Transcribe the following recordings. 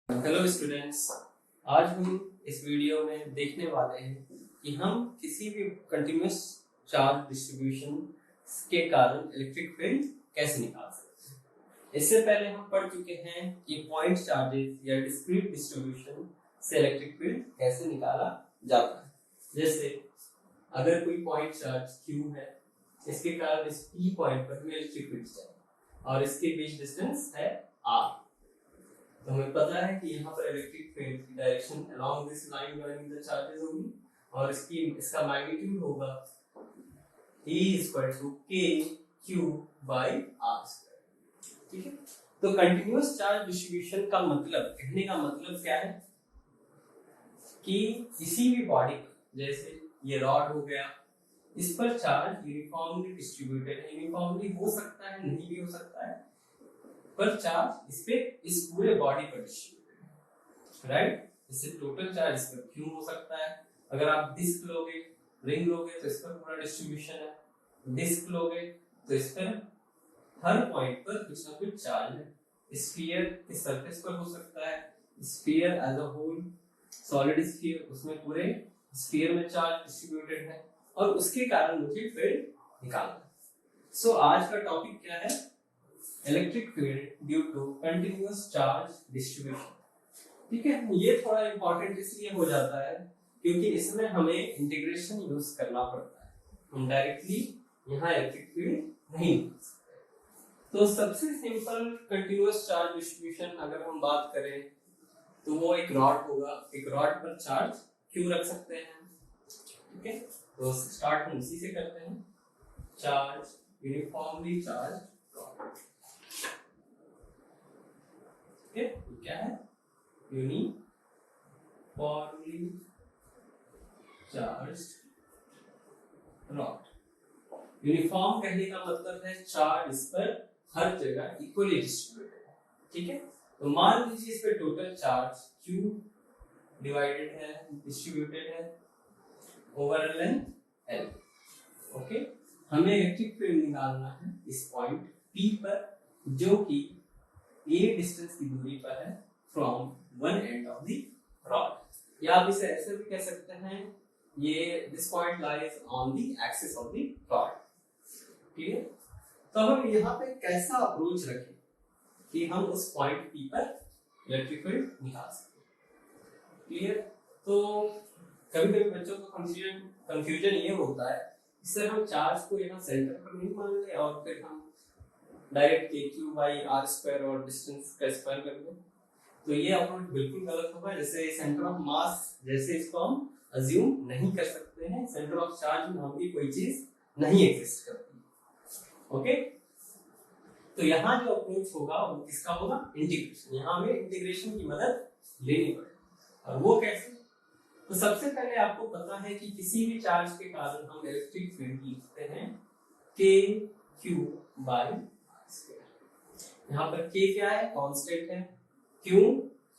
Hello students, आज हम इस वीडियो में देखने वाले हैं कि हम किसी भी कंटिन्यूअस चार्ज डिस्ट्रीब्यूशन के कारण इलेक्ट्रिक फील्ड कैसे निकाल सकते हैं। इससे पहले हम पढ़ चुके हैं कि पॉइंट चार्जेस या डिस्क्रीट डिस्ट्रीब्यूशन से इलेक्ट्रिक फील्ड कैसे निकाला जाता है। जैसे अगर कोई पॉइंट चार्ज Q है, इसके कारण इस P पॉइंट पर हमें इलेक्ट्रिक फील्ड चाहिए और इसके बीच डिस्टेंस है R। तो हमें पता है कि यहाँ पर इलेक्ट्रिक फील्ड की direction along this line joining the charges होगी और इसका मैग्नीट्यूड होगा E = KQ by R²। ठीक है, तो कंटिन्यूअस चार्ज डिस्ट्रीब्यूशन का मतलब, कहने का मतलब क्या है कि किसी भी बॉडी पर, जैसे ये रॉड हो गया, इस पर चार्ज यूनिफॉर्मली डिस्ट्रीब्यूटेड है। यूनिफॉर्मली हो सकता है, नहीं भी हो सकता है, पर चार्ज इस पूरे बॉडी पर डिस्ट्रीब्यूटेड है, राइट। इससे टोटल चार्ज इस पर Q हो सकता है। अगर आप डिस्क लोगे, रिंग लोगे, तो इस पर पूरा डिस्ट्रीब्यूशन है। डिस्क लोगे तो इस पर हर पॉइंट पर कुछ ना कुछ चार्ज है। स्फीयर के सरफेस पर हो सकता है, sphere as a whole, solid sphere, उसमें पूरे स्फीयर में चार्ज डिस्ट्रीब्यूटेड है और उसके कारण मुझे फील्ड निकालना है। सो आज का टॉपिक क्या है? Electric field due to continuous charge distribution. ठीक है, ये थोड़ा इंपॉर्टेंट इसलिए हो जाता है क्योंकि इसमें हमें इंटीग्रेशन यूज करना पड़ता है। हम डायरेक्टली यहाँ इलेक्ट्रिक फील्ड नहीं निकाल सकते। तो सबसे सिंपल कंटिन्यूअस चार्ज डिस्ट्रीब्यूशन अगर हम बात करें तो वो एक रॉड होगा। एक रॉड पर चार्ज Q रख सकते हैं। ठीक है, तो स्टार्ट हम इसी से करते हैं। Charge, uniformly charge rod. क्या है? Uniformly charged rod. यूनिफॉर्म कहने का मतलब है चार्ज इस पर हर जगह इक्वली डिस्ट्रीब्यूटेड है। ठीक है, तो मान लीजिए इस पर टोटल चार्ज Q डिवाइडेड है, डिस्ट्रीब्यूटेड है ओवर लेंथ L। ओके, हमें इलेक्ट्रिक फील्ड निकालना है इस पॉइंट P पर, जो कि A डिस्टेंस की दूरी पर है from one end of the rod. या आप इसे ऐसे भी कह सकते हैं, ये this point lies on the axis of the rod. ठीक है, तो हम यहाँ पे कैसा अप्रोच रखें कि हम उस पॉइंट P पर इलेक्ट्रिक फील्ड निकाल सकें। क्लियर? तो कभी कभी बच्चों को कंफ्यूजन ये होता है, इससे हम चार्ज को यहाँ सेंटर पर नहीं मान ले और फिर हम डायरेक्ट KQ by R² और डिस्टेंस का स्क्वायर कर दो, तो ये अप्रोच बिल्कुल गलत होगा। जैसे सेंटर ऑफ मास, जैसे इसको हम अज्यूम नहीं कर सकते हैं। सेंटर ऑफ चार्ज नाम की कोई चीज नहीं एग्जिस्ट करती। ओके, तो यहाँ जो अप्रोच होगा वो किसका होगा? इंटीग्रेशन। यहाँ हमें इंटीग्रेशन की मदद लेनी पड़ेगी। और वो कैसे? तो सबसे पहले आपको पता है कि किसी भी चार्ज के कारण हम इलेक्ट्रिक फील्ड लिखते हैं KQ by R²। यहाँ पर K क्या है? कांस्टेंट है, Q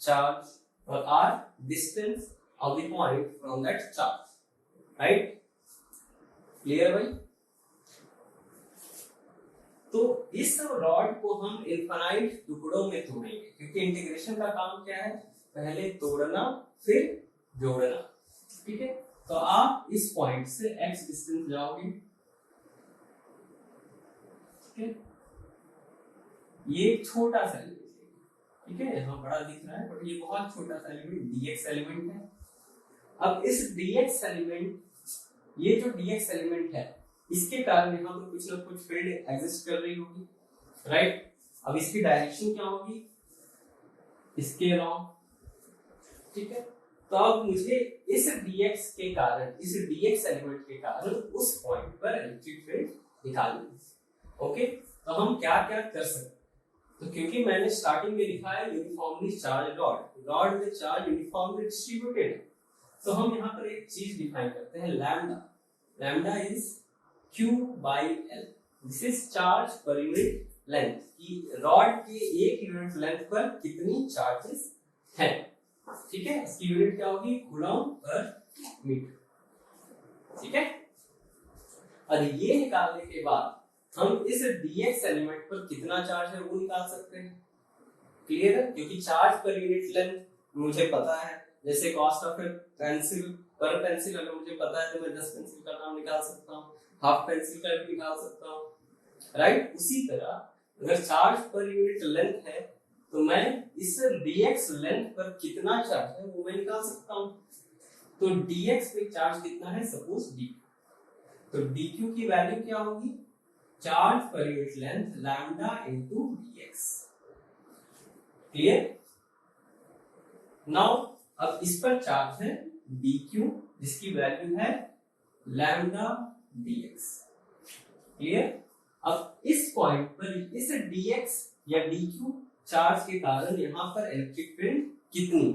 चार्ज और R distance of the point from that charge, right? Clear भाई? तो इस रॉड को हम इनफाइनाइट टुकड़ों में तोड़ेंगे, क्योंकि इंटीग्रेशन का काम क्या है? पहले तोड़ना फिर जोड़ना। ठीक है, तो आप इस पॉइंट से x डिस्टेंस जाओगे। ठीक है, ये छोटा सा एलिमेंट है। ठीक है, यहाँ बड़ा दिख रहा है बट ये बहुत छोटा सा एलिमेंट dx एलिमेंट है। अब इस dx एलिमेंट, ये जो dx एलिमेंट है, इसके कारण यहाँ पर कुछ ना कुछ फील्ड एग्जिस्ट कर रही होगी, राइट? अब इसकी डायरेक्शन क्या होगी? इसके अलाउंग। ठीक है, तो अब मुझे इस dx के कारण, इस dx एलिमेंट के कारण उस पॉइंट पर इलेक्ट्रिक फील्ड निकालनी है। ओके, तो हम क्या क्या कर सकते हैं? तो क्योंकि मैंने स्टार्टिंग में लिखा है यूनिफॉर्मली चार्ज रॉड, रॉड में चार्ज यूनिफॉर्मली डिस्ट्रीब्यूटेड है, तो हम यहाँ पर एक चीज डिफाइन करते हैं, lambda. Lambda is Q by L। This is charge per unit length, कि रॉड के एक यूनिट लेंथ पर कितनी चार्जेस हैं। ठीक है, इसकी यूनिट क्या होगी? Coulomb per metre. ठीक है, और ये निकालने के बाद हम इस dx एलिमेंट पर कितना चार्ज है वो निकाल सकते हैं। क्लियर है, क्योंकि चार्ज पर यूनिट लेंथ मुझे पता है, जैसे कॉस्ट ऑफ ए पेंसिल पर पेंसिल अगर मुझे पता है तो मैं 10 पेंसिल का नाम निकाल सकता हूँ, हाफ पेंसिल का भी निकाल सकता हूँ, राइट। उसी तरह अगर चार्ज पर यूनिट लेंथ है तो मैं इस dx लेंथ पर कितना चार्ज है वो मैं निकाल सकता हूँ। तो dx पे चार्ज कितना है, सपोज dq, तो dq की वैल्यू क्या होगी, charge per unit length lambda into dx। Clear. Now अब इस पर चार्ज है dq जिसकी वैल्यू है लैम्डा dx। क्लियर। अब इस पॉइंट पर इस dx या dq चार्ज के कारण यहाँ पर इलेक्ट्रिक फील्ड कितनी,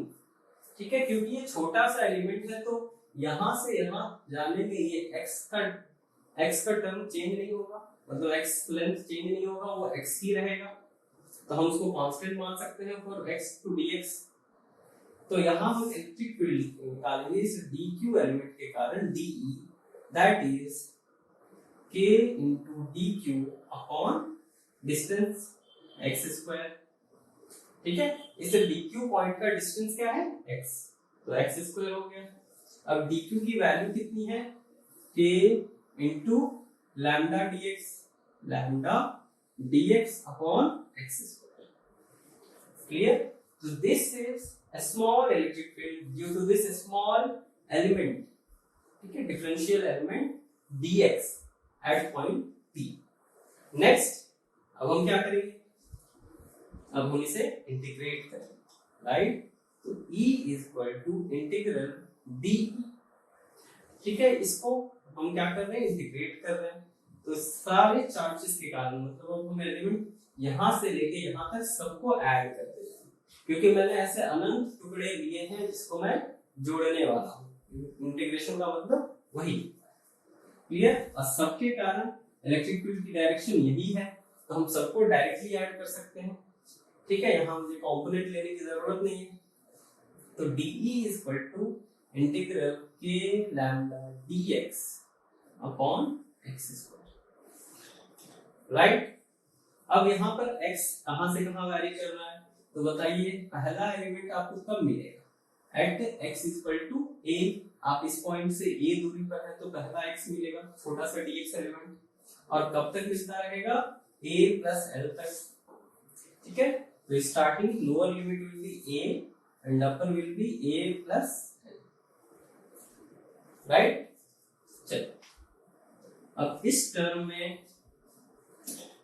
ठीक है, क्योंकि ये छोटा सा एलिमेंट है तो यहाँ से यहाँ जाने में ये x का टर्म चेंज नहीं होगा, मतलब x लेंथ चेंज नहीं होगा, वो x ही रहेगा, तो हम उसको कांस्टेंट मान सकते हैं फॉर x टू dx। तो यहाँ हम इलेक्ट्रिक फील्ड निकालेंगे इस dq एलिमेंट के कारण dE, that is k into dq upon distance x square. ठीक है, इस dq पॉइंट का डिस्टेंस क्या है, x, तो x स्क्वायर हो गया। अब dq की वैल्यू कितनी है, k into lambda dx, lambda dx upon x square. Clear. तो this is a small electric field due to this small element, ठीक है, differential element dx at point P। Next अब हम क्या करेंगे, अब हम इसे इंटीग्रेट करेंगे, राइट। तो E is equal to integral dE, ठीक है, इसको हम क्या कर रहे हैं, इंटीग्रेट कर रहे हैं। तो सारे चार्जेस के कारण, मतलब अब हम एलिमेंट यहाँ से लेके यहाँ तक सबको ऐड करते हैं, क्योंकि मैंने ऐसे अनंत टुकड़े लिए हैं जिसको मैं जोड़ने वाला हूँ। इंटीग्रेशन का मतलब वही। क्लियर। और सबके कारण इलेक्ट्रिक फील्ड की डायरेक्शन यही है, तो हम सबको डायरेक्टली ऐड कर सकते हैं, ठीक है, यहाँ मुझे कंपोनेंट लेने की जरूरत नहीं है। तो dE is equal to integral k lambda dx upon x square, right. अब यहाँ पर x कहाँ से कहाँ वैरी कर रहा है, तो बताइए पहला एलिमेंट आपको कब मिलेगा, at x equal to a। आप इस पॉइंट से a दूरी पर है तो पहला x मिलेगा, छोटा सा dx एलिमेंट, और कब तक मिलता रहेगा, a प्लस l तक, ठीक है। तो starting lower limit will be a and upper will be a plus l, right. चलो अब इस टर्म में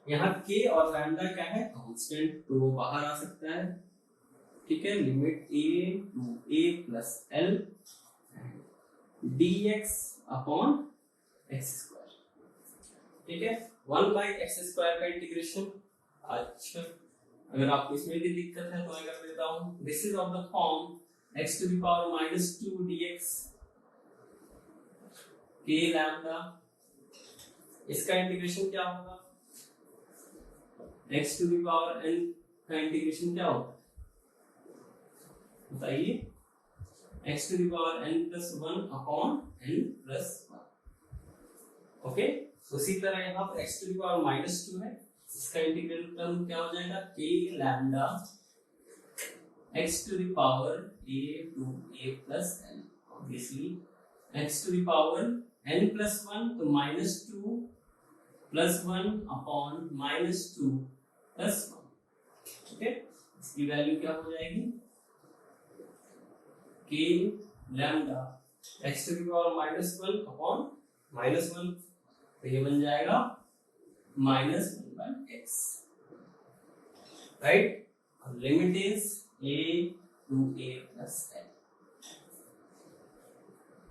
यहाँ k और लैम्डा क्या है, कांस्टेंट, तो वो बाहर आ सकता है, ठीक है। Limit a to a plus l dx upon x square, ठीक है, 1 बाई x स्क्वायर का इंटीग्रेशन। अच्छा, अगर आपको इसमें भी दिक्कत है तो मैं कर देता हूँ, this is of the form x to the power minus 2 dx k lambda, इसका इंटीग्रेशन क्या होगा, x to the power n का इंटीग्रेशन क्या होगा बताइए, x to the power n plus 1 upon n plus 1, okay. उसी तरह यहाँ पर x to the power minus 2 है, इसका इंटीग्रल टर्म क्या हो जाएगा, k lambda x to the power a to a plus n, obviously x to the power n plus 1 तो minus 2 plus 1 upon minus 2 plus 1, ठीक है। इसकी वैल्यू क्या हो जाएगी, k lambda x to the power minus 1 upon minus 1, तो ये बन जाएगा minus 1 by x, right. Limit is a to a plus n,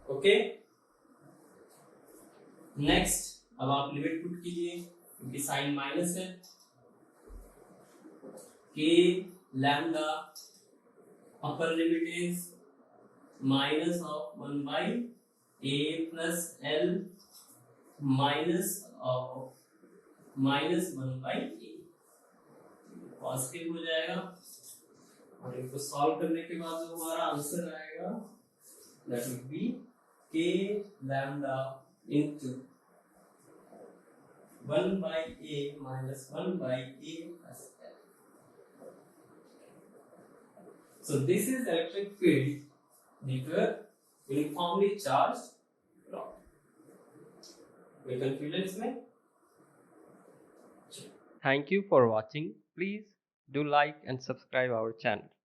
okay. Next अब आप लिमिट पुट कीजिए, क्योंकि साइन माइनस है, k lambda upper limit is minus of 1 by a plus l minus of minus 1 by a, positive हो जाएगा, और इनको solve करने के बाद जो हमारा आंसर आएगा that will be k lambda into 1 by a minus 1 by a plus l, So this is electric field due to a uniformly charged rod. कोई confusion इसमें? Thank you for watching. Please do like and subscribe our channel.